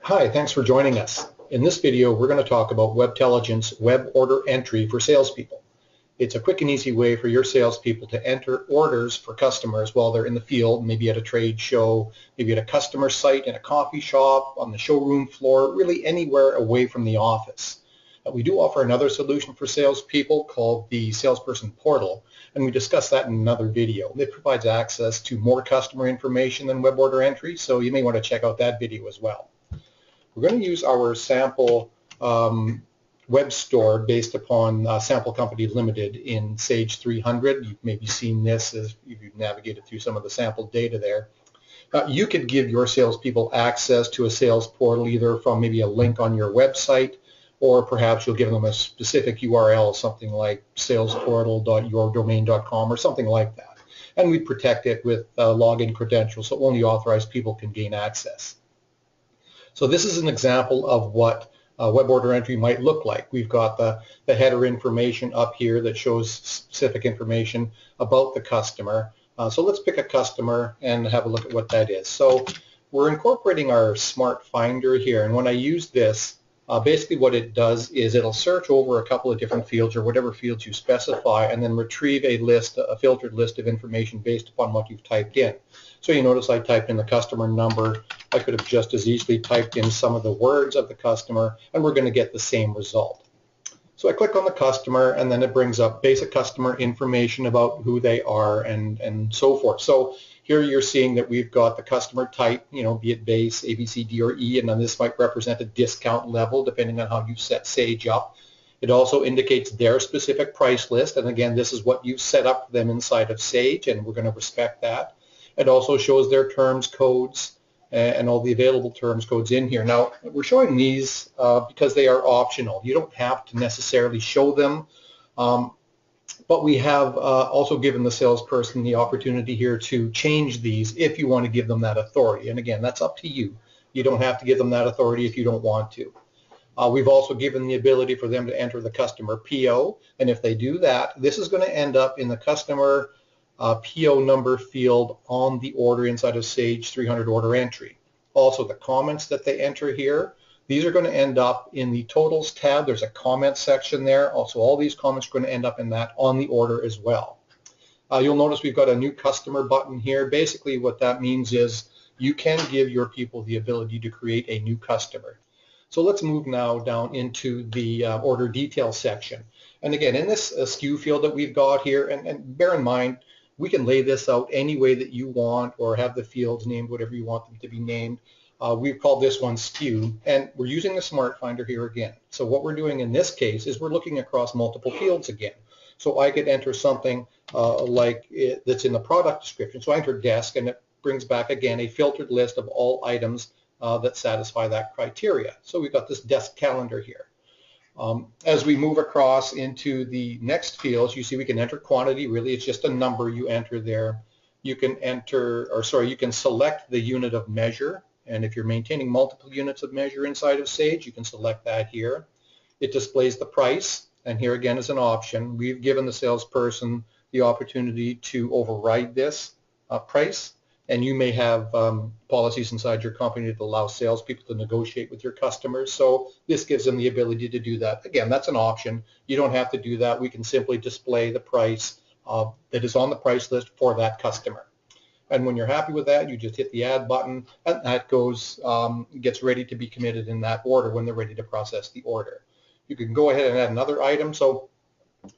Hi, thanks for joining us. In this video, we're going to talk about Webtelligence web order entry for salespeople. It's a quick and easy way for your salespeople to enter orders for customers while they're in the field, maybe at a trade show, maybe at a customer site, in a coffee shop, on the showroom floor, really anywhere away from the office. We do offer another solution for salespeople called the Salesperson Portal, and we discussed that in another video. It provides access to more customer information than web order entry, so you may want to check out that video as well. We're going to use our sample web store based upon Sample Company Limited in Sage 300. You've maybe seen this as you've navigated through some of the sample data there. You could give your salespeople access to a sales portal either from maybe a link on your website, or perhaps you'll give them a specific URL, something like salesportal.yourdomain.com or something like that. And we protect it with login credentials so only authorized people can gain access. So this is an example of what web order entry might look like. We've got the header information up here that shows specific information about the customer. So let's pick a customer and have a look at what that is. So we're incorporating our Smart Finder here, and when I use this, basically what it does is it'll search over a couple of different fields or whatever fields you specify and then retrieve a filtered list of information based upon what you've typed in. So you notice I typed in the customer number. I could have just as easily typed in some of the words of the customer, and we're going to get the same result. So I click on the customer, and then it brings up basic customer information about who they are and so forth. So here you're seeing that we've got the customer type, be it base, A, B, C, D, or E, and then this might represent a discount level depending on how you set Sage up. It also indicates their specific price list, and again, this is what you've set up for them inside of Sage, and we're going to respect that. It also shows their terms codes and all the available terms codes in here. Now, we're showing these because they are optional. You don't have to necessarily show them, but we have also given the salesperson the opportunity here to change these if you want to give them that authority. And again, that's up to you. You don't have to give them that authority if you don't want to. We've also given the ability for them to enter the customer PO, and if they do that, this is going to end up in the customer PO number field on the order inside of Sage 300 order entry. Also, the comments that they enter here, these are going to end up in the totals tab. There's a comment section there. Also, all these comments are going to end up in that on the order as well. You'll notice we've got a new customer button here. Basically, what that means is you can give your people the ability to create a new customer. So let's move now down into the order details section. And again, in this SKU field that we've got here, and bear in mind, we can lay this out any way that you want or have the fields named whatever you want them to be named. We've called this one SKU, and we're using the Smart Finder here again. So what we're doing in this case is we're looking across multiple fields again. So I could enter something that's in the product description. So I enter desk, and it brings back again a filtered list of all items that satisfy that criteria. So we've got this desk calendar here. As we move across into the next fields, you see we can enter quantity. Really, it's just a number you enter there. You can you can select the unit of measure. And if you're maintaining multiple units of measure inside of Sage, you can select that here. It displays the price, and here again is an option. We've given the salesperson the opportunity to override this price, and you may have policies inside your company that allow salespeople to negotiate with your customers. So this gives them the ability to do that. Again, that's an option. You don't have to do that. We can simply display the price that is on the price list for that customer. And when you're happy with that, you just hit the add button, and that goes, gets ready to be committed in that order when they're ready to process the order. You can go ahead and add another item. So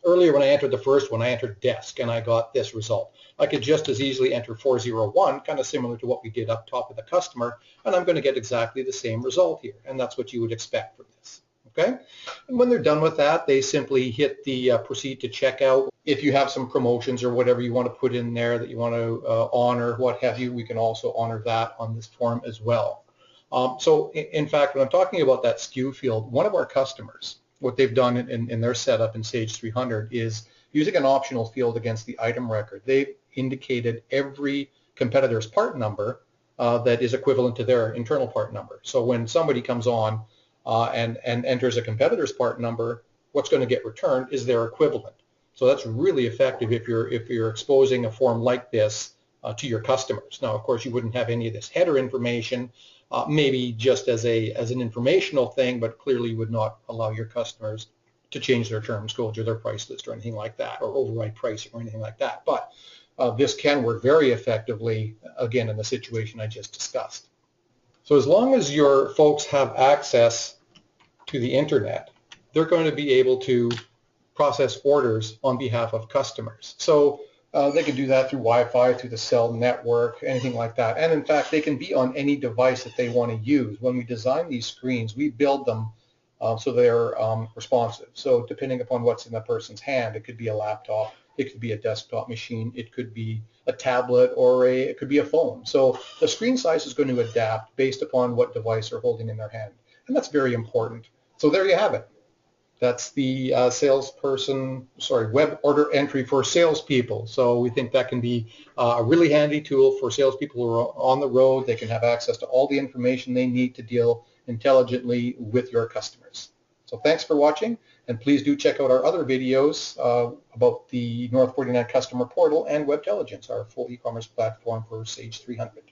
earlier when I entered the first one, I entered desk, and I got this result. I could just as easily enter 401, kind of similar to what we did up top of the customer, and I'm going to get exactly the same result here, and that's what you would expect from this. Okay? And when they're done with that, they simply hit the proceed to checkout. If you have some promotions or whatever you want to put in there that you want to honor, what have you, we can also honor that on this form as well. So in fact, when I'm talking about that SKU field, one of our customers, what they've done in their setup in Sage 300 is using an optional field against the item record. They've indicated every competitor's part number that is equivalent to their internal part number. So when somebody comes on and enters a competitor's part number, what's going to get returned is their equivalent. So that's really effective if you're exposing a form like this to your customers. Now, of course, you wouldn't have any of this header information, maybe just as an informational thing, but clearly would not allow your customers to change their terms, go to their price list or anything like that, or override pricing or anything like that. But this can work very effectively, again, in the situation I just discussed. So as long as your folks have access to the internet, they're going to be able to process orders on behalf of customers. So they can do that through Wi-Fi, through the cell network, anything like that. And in fact, they can be on any device that they want to use. When we design these screens, we build them so they're responsive. So depending upon what's in the person's hand, it could be a laptop, it could be a desktop machine, it could be a tablet, or it could be a phone. So the screen size is going to adapt based upon what device they're holding in their hand. And that's very important. So there you have it. That's the web order entry for salespeople. So we think that can be a really handy tool for salespeople who are on the road. They can have access to all the information they need to deal intelligently with your customers. So thanks for watching, and please do check out our other videos about the North 49 Customer Portal and Webtelligence, our full e-commerce platform for Sage 300.